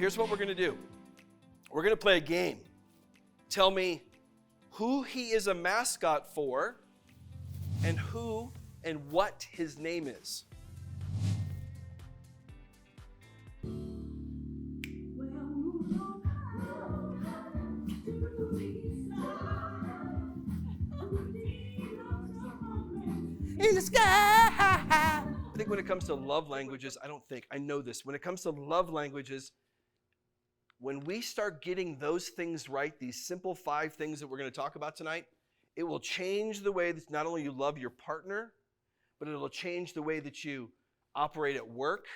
here's what we're going to do. We're going to play a game. Tell me who he is a mascot for and who and what his name is. In the sky. I think when it comes to love languages, I know this. When it comes to love languages, when we start getting those things right, these simple 5 things that we're going to talk about tonight, it will change the way that not only you love your partner, but it'll change the way that you operate at work.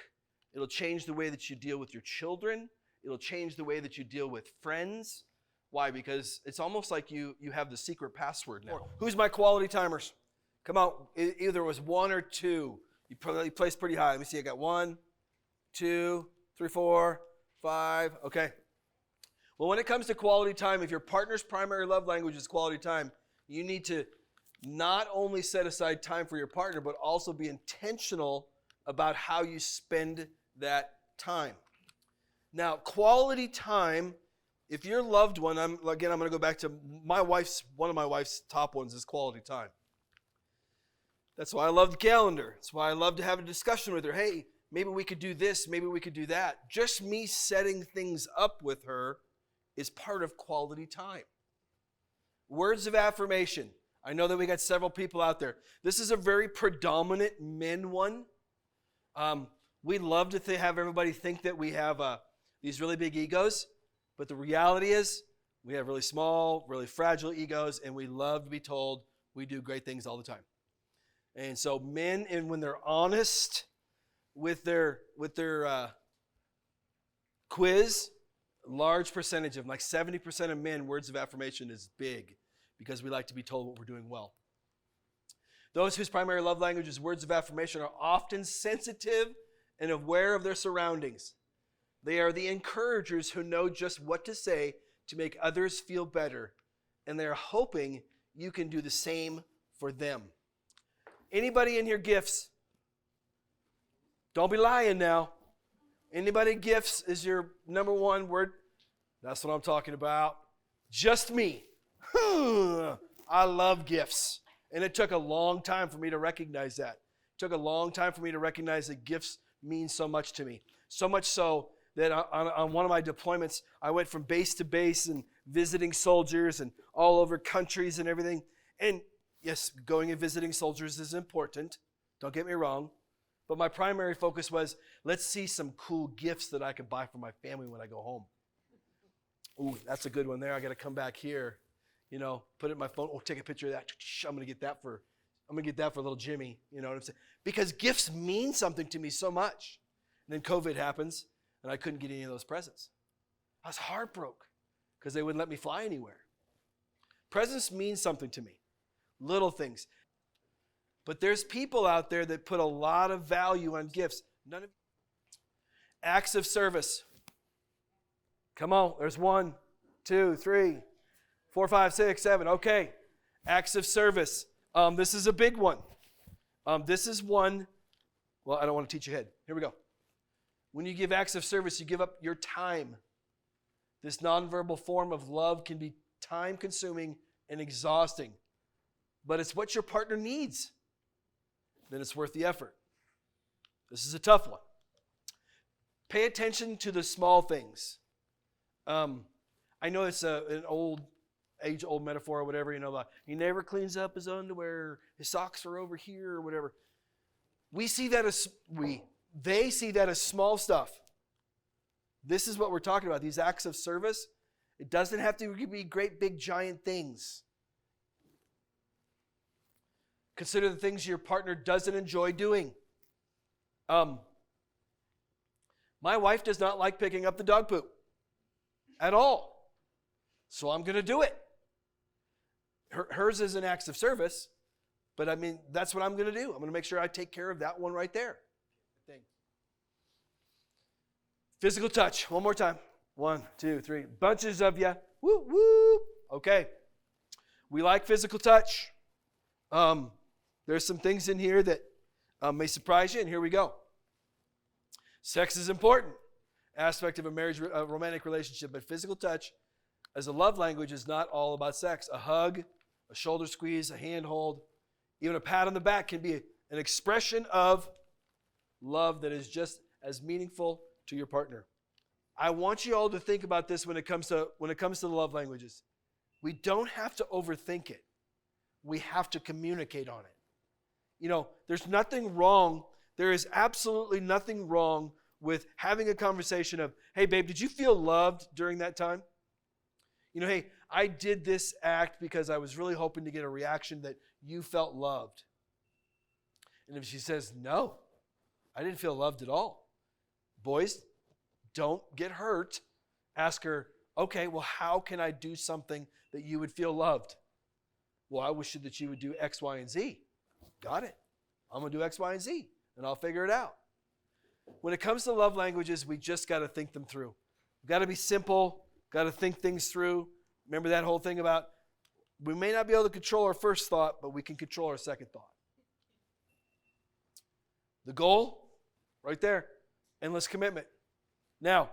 It'll change the way that you deal with your children. It'll change the way that you deal with friends. Why? Because it's almost like you have the secret password now. Who's my quality timers? Come on, either it was 1 or 2. You probably placed pretty high. Let me see, I got 1, 2, 3, 4, 5. Okay. Well, when it comes to quality time, if your partner's primary love language is quality time, you need to not only set aside time for your partner, but also be intentional about how you spend that time. Now, quality time, if your loved one, I'm going to go back to one of my wife's top ones is quality time. That's why I love the calendar. That's why I love to have a discussion with her. Hey, maybe we could do this. Maybe we could do that. Just me setting things up with her is part of quality time. Words of affirmation. I know that we got several people out there. This is a very predominant men one. We love to have everybody think that we have these really big egos, but the reality is we have really small, really fragile egos, and we love to be told we do great things all the time. And so men, and when they're honest with their quiz, a large percentage of, like 70% of men, words of affirmation is big because we like to be told what we're doing well. Those whose primary love language is words of affirmation are often sensitive and aware of their surroundings. They are the encouragers who know just what to say to make others feel better, and they're hoping you can do the same for them. Anybody in here gifts? Don't be lying now. Anybody gifts is your number one word? That's what I'm talking about. Just me. I love gifts. And it took a long time for me to recognize that. It took a long time for me to recognize that gifts mean so much to me. So much so that on one of my deployments, I went from base to base and visiting soldiers and all over countries and everything. And yes, going and visiting soldiers is important. Don't get me wrong. But my primary focus was, let's see some cool gifts that I could buy for my family when I go home. Ooh, that's a good one there. I got to come back here, put it in my phone. Oh, take a picture of that. I'm going to get that for little Jimmy. You know what I'm saying? Because gifts mean something to me so much. And then COVID happens, and I couldn't get any of those presents. I was heartbroken because they wouldn't let me fly anywhere. Presents mean something to me. Little things. But there's people out there that put a lot of value on gifts. Acts of service. Come on, there's 1, 2, 3, 4, 5, 6, 7. Okay, acts of service. This is a big one. This is one, well, I don't want to teach you ahead. Here we go. When you give acts of service, you give up your time. This nonverbal form of love can be time-consuming and exhausting. But it's what your partner needs. Then it's worth the effort. This is a tough one. Pay attention to the small things. I know it's an age-old metaphor or whatever, like he never cleans up his underwear, his socks are over here or whatever. They see that as small stuff. This is what we're talking about, these acts of service. It doesn't have to be great, big, giant things. Consider the things your partner doesn't enjoy doing. My wife does not like picking up the dog poop at all. So I'm going to do it. Hers is an act of service, but that's what I'm going to do. I'm going to make sure I take care of that one right there. Physical touch. One more time. 1, 2, 3. Bunches of you. Woo, woo. Okay. We like physical touch. There's some things in here that may surprise you, and here we go. Sex is important. aspect of a marriage, a romantic relationship, but physical touch as a love language is not all about sex. A hug, a shoulder squeeze, a handhold, even a pat on the back can be an expression of love that is just as meaningful to your partner. I want you all to think about this when it comes to the love languages. We don't have to overthink it. We have to communicate on it. There's nothing wrong. There is absolutely nothing wrong with having a conversation of, hey, babe, did you feel loved during that time? Hey, I did this act because I was really hoping to get a reaction that you felt loved. And if she says, no, I didn't feel loved at all. Boys, don't get hurt. Ask her, okay, well, how can I do something that you would feel loved? Well, I wish that you would do X, Y, and Z. Got it. I'm going to do X, Y, and Z, and I'll figure it out. When it comes to love languages, we just got to think them through. We've got to be simple, got to think things through. Remember that whole thing about we may not be able to control our first thought, but we can control our second thought. The goal, right there, endless commitment. Now,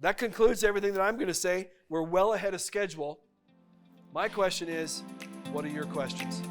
that concludes everything that I'm going to say. We're well ahead of schedule. My question is, what are your questions?